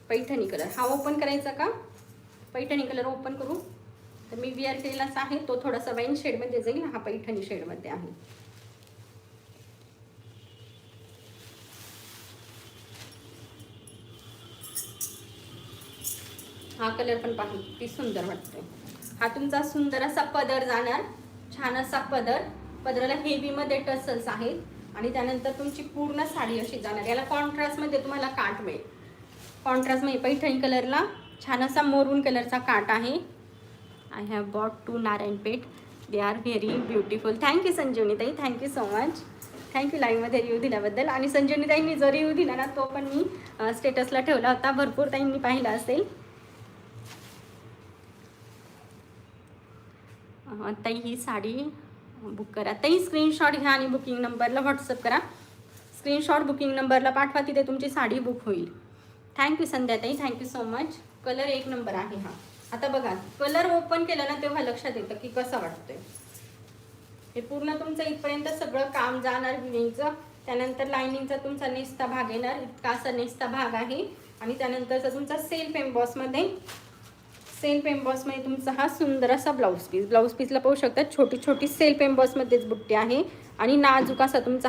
Paithani colour हा open करायचा का? पैठणी कलर ओपन करू. तर मी विअर केलेलाच आहे, तो थोडासा वाईन शेडमध्ये जाईल, हा पैठणी शेडमध्ये आहे. हा कलर पण पहा किती सुंदर वाटतोय. हा तुमचा सुंदर असा पदर जाणार, छान असा पदर. पदराला हेवीमध्ये टसल्स आहेत आणि त्यानंतर तुमची पूर्ण साडी अशी जाणार. याला कॉन्ट्रास्टमध्ये तुम्हाला काठ मिळेल. कॉन्ट्रास्टमध्ये पैठणी कलरला छान असा मोरून कलरचा काठ आहे. I have bought two Narayanpeth. They are very beautiful. Thank you Sanjivani ताई, थँक्यू सो मच. थँक्यू लाईव्हमध्ये रिव्ह्यू दिल्याबद्दल. आणि संजीवनी ताईंनी जो रिव्ह्यू दिला ना तो पण मी स्टेटसला ठेवला होता, भरपूर ताईंनी पाहिला असेल. ताई ही साडी बुक करा. ताई स्क्रीनशॉट घ्या आणि बुकिंग नंबरला व्हॉट्सअप करा. स्क्रीनशॉट बुकिंग नंबरला पाठवा, तिथे तुमची साडी बुक होईल. थँक्यू संध्याताई, थँक्यू सो मच. कलर एक नंबर आहे हा. आता बघा कलर ओपन केला ना तेव्हा लक्षात येतं की कसा वाटतोय. हे पूर्ण तुमचं इथपर्यंत सगळं काम जाणार विविंगचं. त्यानंतर लायनिंगचा तुमचा नेसता भाग येणार, इतका असा नेसता भाग आहे. आणि त्यानंतरचा तुमचा सेल्फ एम्बॉसमध्ये तुमचा हा सुंदर असा ब्लाऊज पीस. ब्लाऊज पीसला पाहू शकता छोटी छोटी सेल्फ एम्बॉसमध्येच बुट्टी आहे आणि नाजूक असा तुमचा